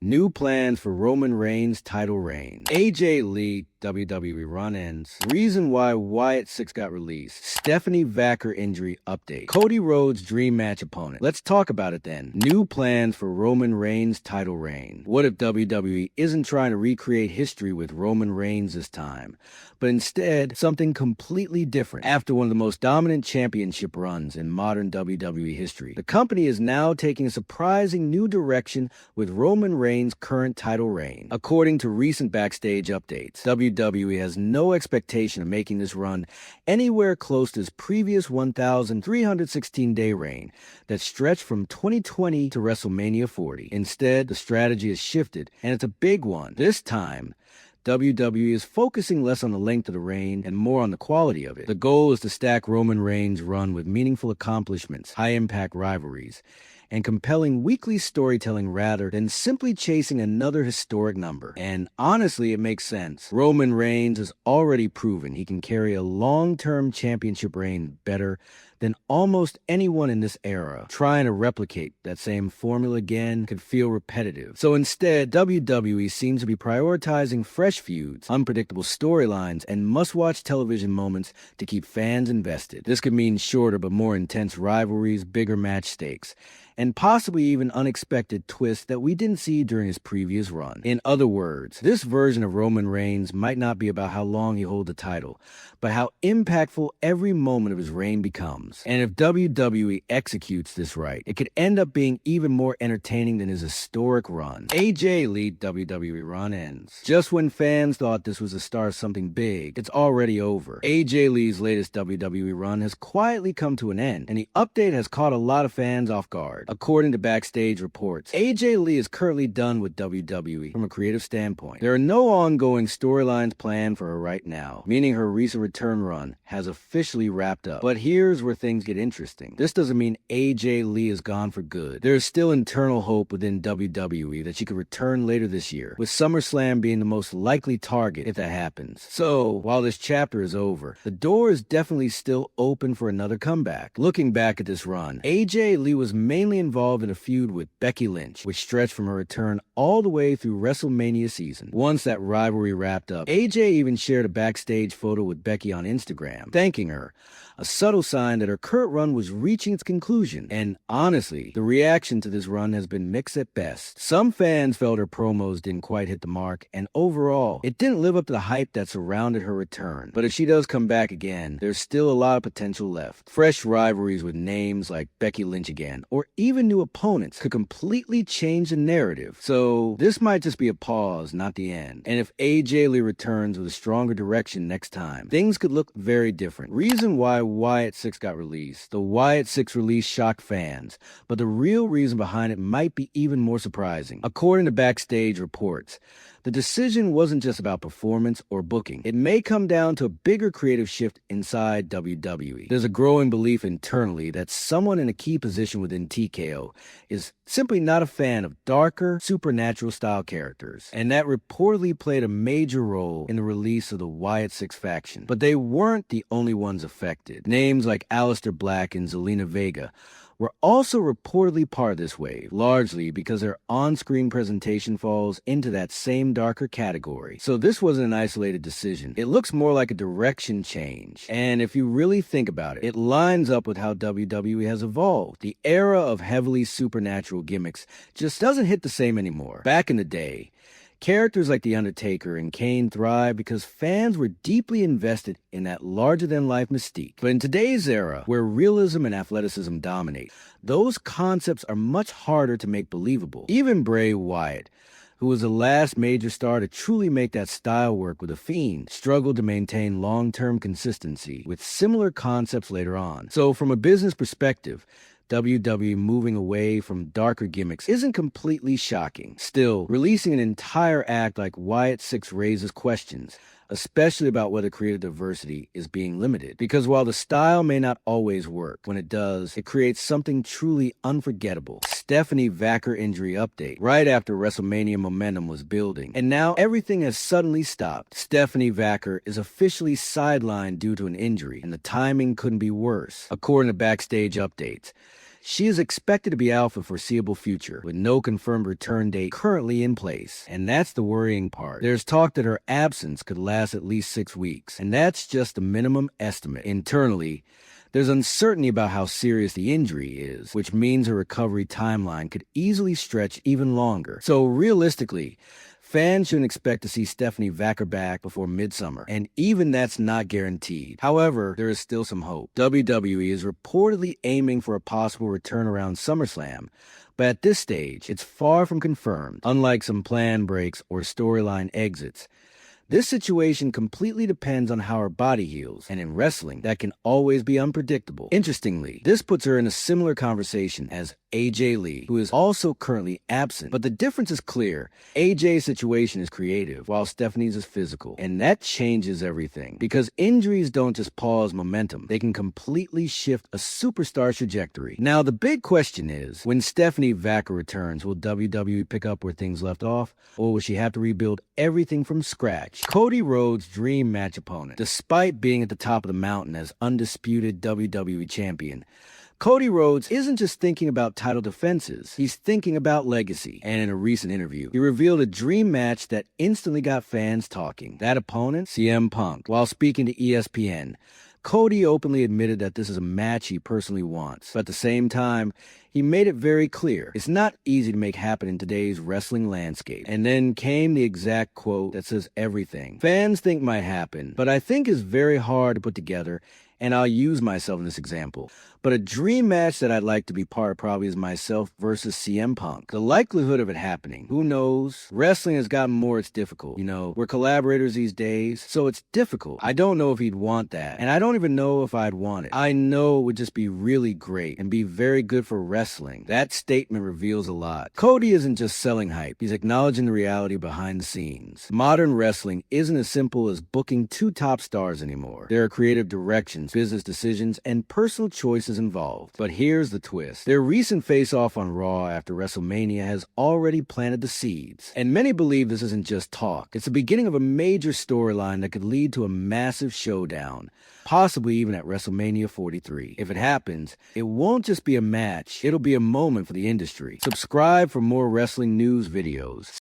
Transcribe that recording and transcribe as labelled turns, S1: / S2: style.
S1: New plans for Roman Reigns' title reign. Lee WWE Run Ends. Reason why Wyatt 6 got released. Stephanie Vaquer injury update. Cody Rhodes' dream match opponent. Let's talk about it then. New plans for Roman Reigns' title reign. What if WWE isn't trying to recreate history with Roman Reigns this time, but instead something completely different? After one of the most dominant championship runs in modern WWE history, the company is now taking a surprising new direction with Roman Reigns' current title reign. According to recent backstage updates, WWE has no expectation of making this run anywhere close to his previous 1,316-day reign that stretched from 2020 to WrestleMania 40. Instead, the strategy has shifted, and it's a big one. This time, WWE is focusing less on the length of the reign and more on the quality of it. The goal is to stack Roman Reigns' run with meaningful accomplishments, high-impact rivalries, and compelling weekly storytelling rather than simply chasing another historic number. And honestly, it makes sense. Roman Reigns has already proven he can carry a long-term championship reign better than almost anyone in this era. Trying to replicate that same formula again could feel repetitive. So instead, WWE seems to be prioritizing fresh feuds, unpredictable storylines, and must-watch television moments to keep fans invested. This could mean shorter but more intense rivalries, bigger match stakes, and possibly even unexpected twists that we didn't see during his previous run. In other words, this version of Roman Reigns might not be about how long he holds the title, but how impactful every moment of his reign becomes. And if WWE executes this right, it could end up being even more entertaining than his historic run. Lee WWE Run Ends. Just when fans thought this was the start of something big, it's already over. Lee's latest WWE run has quietly come to an end, and the update has caught a lot of fans off guard. According to backstage reports, Lee is currently done with WWE from a creative standpoint. There are no ongoing storylines planned for her right now, meaning her recent return run has officially wrapped up. But here's where things get interesting. This doesn't mean Lee is gone for good. There is still internal hope within WWE that she could return later this year, with SummerSlam being the most likely target if that happens. So, while this chapter is over, the door is definitely still open for another comeback. Looking back at this run, Lee was mainly involved in a feud with Becky Lynch, which stretched from her return all the way through WrestleMania season. Once that rivalry wrapped up, even shared a backstage photo with Becky on Instagram, thanking her, a subtle sign that her current run was reaching its conclusion. And honestly, the reaction to this run has been mixed at best. Some fans felt her promos didn't quite hit the mark, and overall, it didn't live up to the hype that surrounded her return. But if she does come back again, there's still a lot of potential left. Fresh rivalries with names like Becky Lynch again, or even new opponents, could completely change the narrative. So this might just be a pause, not the end. And if Lee returns with a stronger direction next time, things could look very different. Reason why Wyatt 6 got released. The Wyatt 6 release shocked fans, but the real reason behind it might be even more surprising. According to backstage reports, the decision wasn't just about performance or booking. It may come down to a bigger creative shift inside WWE. There's a growing belief internally that someone in a key position within TKO is simply not a fan of darker, supernatural-style characters, and that reportedly played a major role in the release of the Wyatt 6 faction. But they weren't the only ones affected. Names like Aleister Black and Zelina Vega were also reportedly part of this wave, largely because their on-screen presentation falls into that same darker category. So this wasn't an isolated decision. It looks more like a direction change. And if you really think about it, it lines up with how WWE has evolved. The era of heavily supernatural gimmicks just doesn't hit the same anymore. Back in the day, characters like The Undertaker and Kane thrived because fans were deeply invested in that larger-than-life mystique. But in today's era, where realism and athleticism dominate, those concepts are much harder to make believable. Even Bray Wyatt, who was the last major star to truly make that style work with The Fiend, struggled to maintain long-term consistency with similar concepts later on. So from a business perspective, WWE moving away from darker gimmicks isn't completely shocking. Still, releasing an entire act like Wyatt 6 raises questions, especially about whether creative diversity is being limited. Because while the style may not always work, when it does, it creates something truly unforgettable. Stephanie Vaquer injury update. Right after WrestleMania momentum was building, and now everything has suddenly stopped. Stephanie Vaquer is officially sidelined due to an injury, and the timing couldn't be worse. According to backstage updates, She is expected to be out for the foreseeable future, with no confirmed return date currently in place. And that's the worrying part. There's talk that her absence could last at least 6 weeks, and that's just the minimum estimate. Internally, there's uncertainty about how serious the injury is, which means her recovery timeline could easily stretch even longer. So realistically, fans shouldn't expect to see Stephanie Vaquer back before midsummer, and even that's not guaranteed. However, there is still some hope. WWE is reportedly aiming for a possible return around SummerSlam, but at this stage, it's far from confirmed, unlike some plan breaks or storyline exits. This situation completely depends on how her body heals, and in wrestling, that can always be unpredictable. Interestingly, this puts her in a similar conversation as AJ Lee, who is also currently absent. But the difference is clear. AJ's situation is creative, while Stephanie's is physical. And that changes everything, because injuries don't just pause momentum. They can completely shift a superstar's trajectory. Now, the big question is, when Stephanie Vaquer returns, will WWE pick up where things left off, or will she have to rebuild everything from scratch? Cody Rhodes' dream match opponent. Despite being at the top of the mountain as undisputed WWE champion, Cody Rhodes isn't just thinking about title defenses, he's thinking about legacy. And in a recent interview, he revealed a dream match that instantly got fans talking. That opponent? CM Punk. While speaking to ESPN, Cody openly admitted that this is a match he personally wants. But at the same time, he made it very clear it's not easy to make happen in today's wrestling landscape. And then came the exact quote that says everything fans think might happen, but I think is very hard to put together, and I'll use myself in this example. But a dream match that I'd like to be part of probably is myself versus CM Punk. The likelihood of it happening, who knows? Wrestling has gotten more, it's difficult. You know, we're collaborators these days, so it's difficult. I don't know if he'd want that, and I don't even know if I'd want it. I know it would just be really great and be very good for wrestling. That statement reveals a lot. Cody isn't just selling hype, he's acknowledging the reality behind the scenes. Modern wrestling isn't as simple as booking 2 top stars anymore. There are creative directions, business decisions, and personal choices involved. But here's the twist. Their recent face-off on Raw after WrestleMania has already planted the seeds. And many believe this isn't just talk. It's the beginning of a major storyline that could lead to a massive showdown, possibly even at WrestleMania 43. If it happens, it won't just be a match, it'll be a moment for the industry. Subscribe for more wrestling news videos.